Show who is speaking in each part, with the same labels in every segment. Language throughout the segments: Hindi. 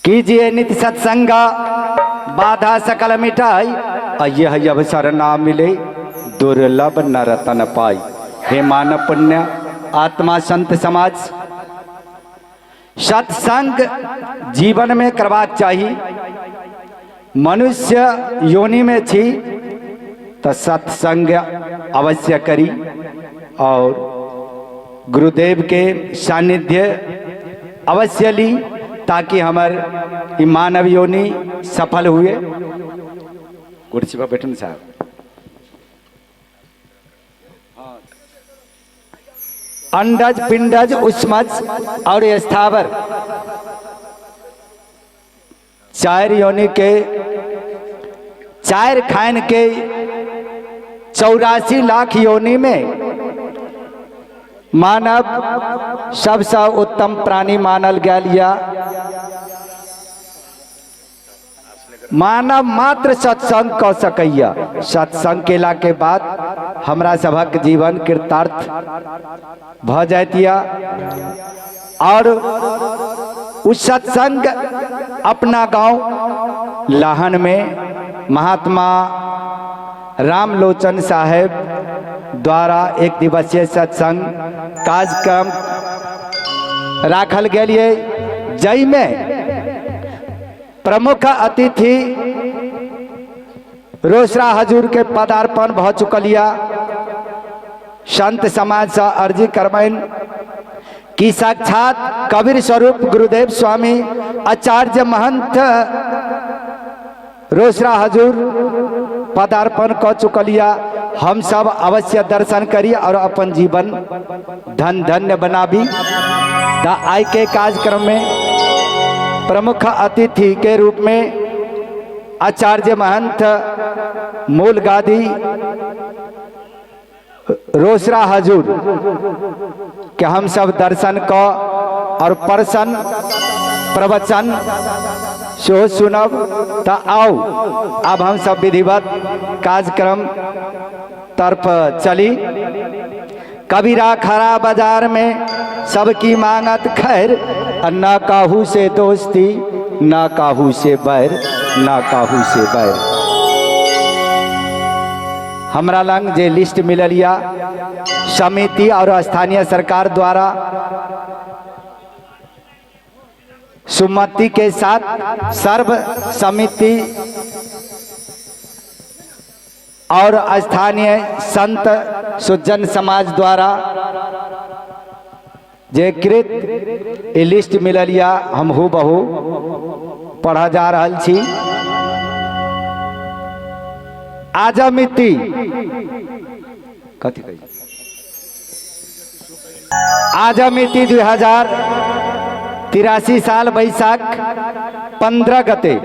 Speaker 1: कीजिए नित्य सत्संग बाधा सकल मिटाई। यह अवसर ना मिले दुर्लभ न रतन पाई। हे मानव पुण्य आत्मा संत समाज, सत्संग जीवन में करवाक चाहिए। मनुष्य योनि में छी तो सत्संग अवश्य करी और गुरुदेव के सानिध्य अवश्य ली ताकि हमार मानव योनि सफल हुए। कुर्सी पर बैठन साहब। अंडज पिंडज उष्मज और स्थावर चार योनि के चार खान के 84 लाख योनि में मानव सबसे उत्तम प्राणी मानल गया। मानव मात्र सत्संग कह सकैया। सत्संग केला के बाद हमरा सबक जीवन कृतार्थ भ जातिया और उस सत्संग अपना गांव लाहन में महात्मा रामलोचन साहेब द्वारा एक दिवसीय सत्संग कार्यक्रम राखल गेलिए, जई में प्रमुख अतिथि रोसड़ा हजूर के पदार्पण भ चुकलिया। संत समाज से अर्जी करबैन कि साक्षात कबीर स्वरूप गुरुदेव स्वामी आचार्य महंत रोसड़ा हजूर पदार्पण कर चुकलिया। हम सब अवश्य दर्शन करी और अपन जीवन धन धन्य बनाबी। आज के कार्यक्रम में प्रमुख अतिथि के रूप में आचार्य महंत मूल गादी रोसड़ा हजूर के हम सब दर्शन को और प्रसन्न प्रवचन सो सुनब। तो आओ अब हम सब विधिवत कार्यक्रम तरफ चली। कबीरा खरा बाजार में सबकी मांगत खैर, न काहू से दोस्ती न काहू से बैर, न काहू से बैर। हमरा लंग जे लिस्ट मिललिया समिति और स्थानीय सरकार द्वारा सुमति के साथ सर्व समिति और स्थानीय संत सुजन समाज द्वारा जे कृत लिस्ट मिललिया हम हु बहु पढ़ा जा रहल छी। आजमिति कथी कही आजमिति 2083 साल बैसाख 15 गते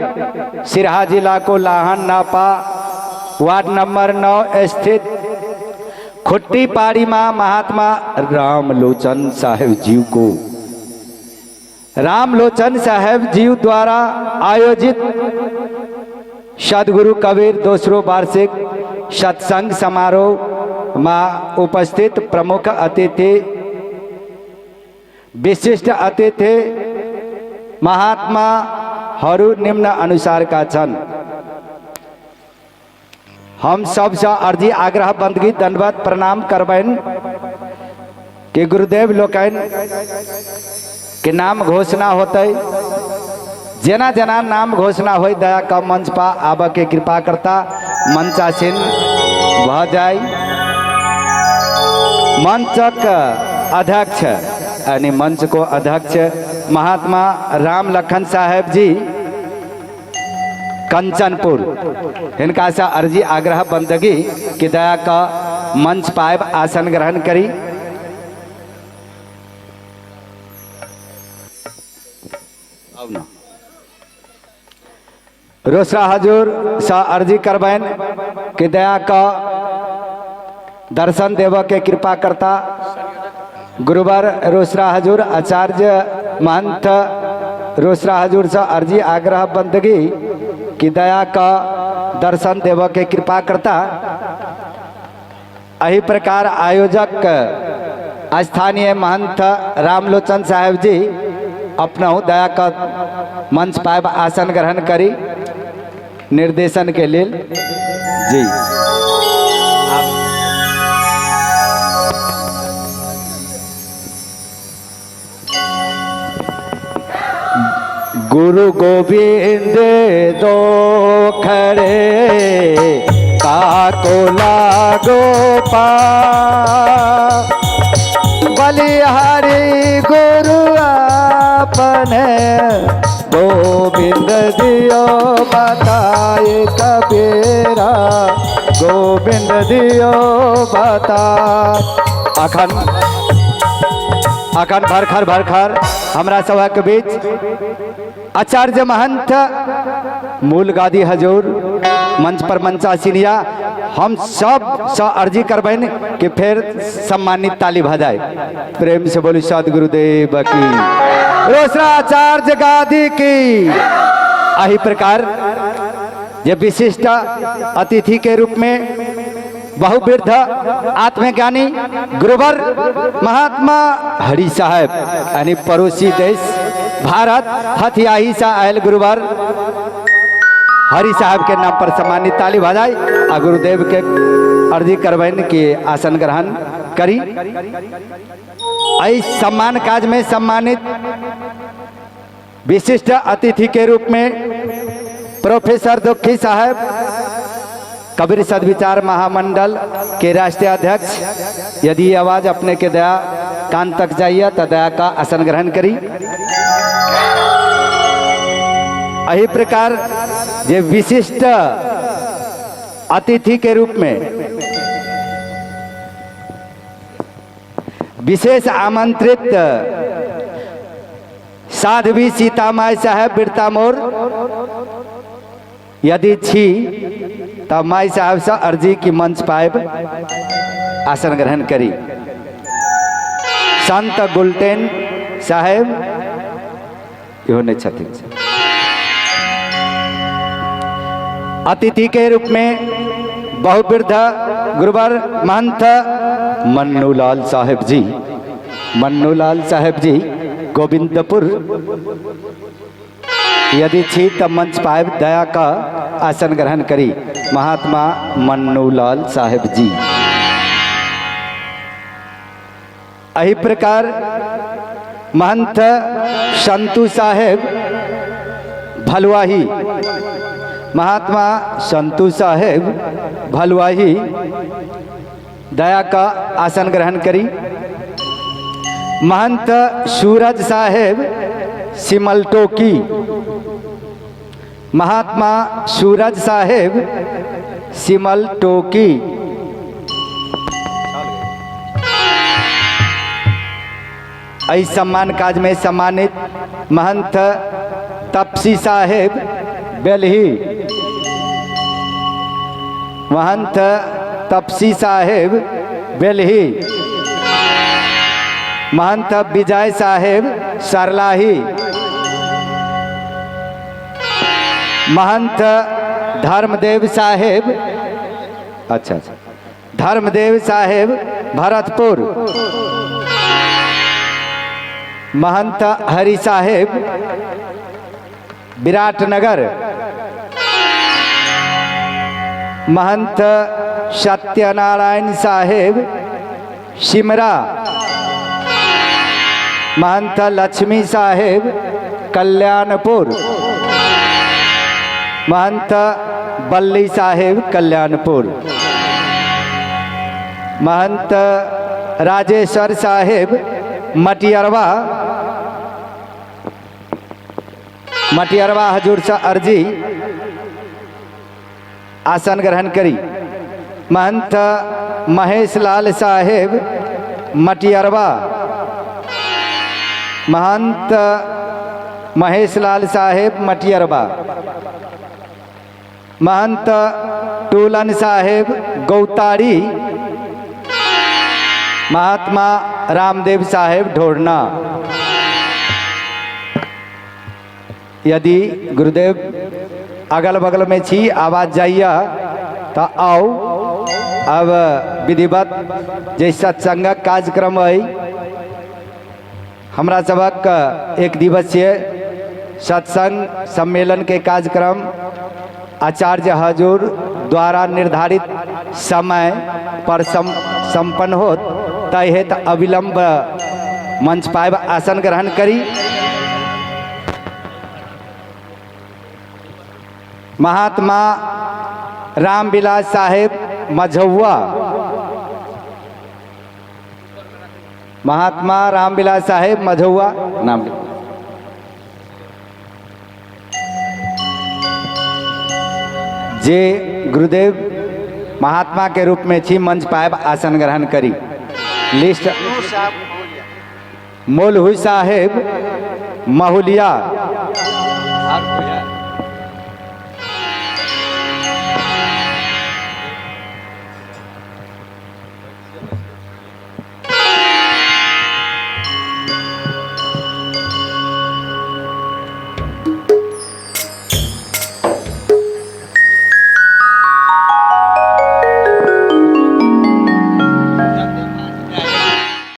Speaker 1: सिरहा जिला को लाहन नापा वार्ड नंबर 9 स्थित खुट्टी पाड़ी मां महात्मा रामलोचन साहेब जी को रामलोचन साहेब जी द्वारा आयोजित सदगुरु कबीर दूसरो वार्षिक सत्संग समारोह में उपस्थित प्रमुख अतिथि विशिष्ट अतिथि महात्मा हरू निम्न अनुसार का छन्। हम सब से अर्जी आग्रह बंदगी दंडवत प्रणाम करबैन कि गुरुदेव लोकन के नाम घोषणा होते। जेना जेना नाम घोषणा हो दया का मंच पा आब के कृपा करता मंचासीन भ जाय। मंचक अध्यक्ष यानी मंच को अध्यक्ष महात्मा राम लखन साहेब जी कंचनपुर, इनका से अर्जी आग्रह बंदगी कि दया का मंच पाए आसन ग्रहण करी। रोसड़ा हजूर सा अर्जी करबैन कि दया का दर्शन देव के कृपा करता गुरुवर रोसड़ा हजूर आचार्य महंत रोसड़ा हजूर से अर्जी आग्रह बंदगी कि दया का दर्शन देव के कृपा करता। यही प्रकार आयोजक स्थानीय महंत रामलोचन साहेब जी अपना दया का मंच पाए आसन ग्रहण करी निर्देशन के लिए जी। गुरु गोविंद दो खड़े काको लागो पा बलिहारी गुरु आपने गोविंद दियो बताए कबीरा गोविंद दियो बता। अखन भरखर भरखर हमरा सबके बीच आचार्य महंत मूल गादी हजूर मंच पर मंचासीनिया हम सब सा अर्जी करबैन कि फिर सम्मानित ताली बजाए प्रेम से बोली सदगुरुदेव की रोसराचार्य गादी की। यही प्रकार ये विशिष्ट अतिथि के रूप में बहुवृद्ध आत्मज्ञानी गुरुवर महात्मा हरि साहब यानी पड़ोसी देश भारत हथियाही सा आयल गुरुवर हरि साहब के नाम पर सम्मानित ताली बजाई आ गुरुदेव के अर्जी करबैन कि आसन ग्रहण करी। इस सम्मान काज में सम्मानित विशिष्ट अतिथि के रूप में प्रोफेसर दुखी साहब कबीर सदविचार महामंडल के राष्ट्रीय अध्यक्ष, यदि आवाज अपने के दया कान तक जाइए तो दया का आसन ग्रहण करी। यही प्रकार ये विशिष्ट अतिथि के रूप में विशेष आमंत्रित साध्वी सीता माई साहब बिरता मोर यदि छी तब माई साहब से अर्जी की मंच पाइब आसन ग्रहण करी। संत गुलटेन साहेब इहो नहीं छथिन अतिथि के रूप में बहुवृद्ध गुरुवर महंत मन्नूलाल साहेब जी, मन्नूलाल साहेब जी गोविंदपुर यदि छी तब मंच पाइब दया का आसन ग्रहण करी महात्मा मन्नूलाल साहेब जी। यही प्रकार महंत संतू साहेब भलवाही, महात्मा संतू साहेब भलवाही दया का आसन ग्रहण करी। महंत सूरज साहेब सिमलटोकी, महात्मा सूरज साहेब सिमलटोकी इस सम्मान काज में सम्मानित महंत तपसी साहेब बेलही, महंत तपसी साहेब बेलही, महंत विजय साहेब सरलाही, महंत धर्मदेव साहेब अच्छा धर्मदेव साहेब भरतपुर, महंत हरि साहेब विराटनगर, महंत सत्यनारायण साहेब सिमरा, महंत लक्ष्मी साहेब कल्याणपुर, महंत बल्ली साहेब कल्याणपुर, महंत राजेश्वर साहेब मटियरवा, मटियरवा हजूर से अर्जी आसन ग्रहण करी। महंत महेश लाल साहेब मटियरवा, महंत महेश लाल साहेब मटियरवा, महंत टूलन साहेब गौतारी, महात्मा रामदेव साहेब ढोरना। यदि गुरुदेव अगल बगल में छी आवाज जाइया तो आओ। अब विधिवत जैसा सत्संग कार्यक्रम है हमरा सबक एक दिवसीय सत्संग सम्मेलन के कार्यक्रम आचार्य हजूर द्वारा निर्धारित समय पर संपन्न हो तय हेत अविलंब मंच पायब आसन ग्रहण करी। महात्मा रामविलास साहेब मझौआ, महात्मा रामविलास साहेब मझौआ नाम जे गुरुदेव महात्मा के रूप में छी मंच पायब आसन ग्रहण करी। लिस्ट मोल हुई साहेब महुलिया,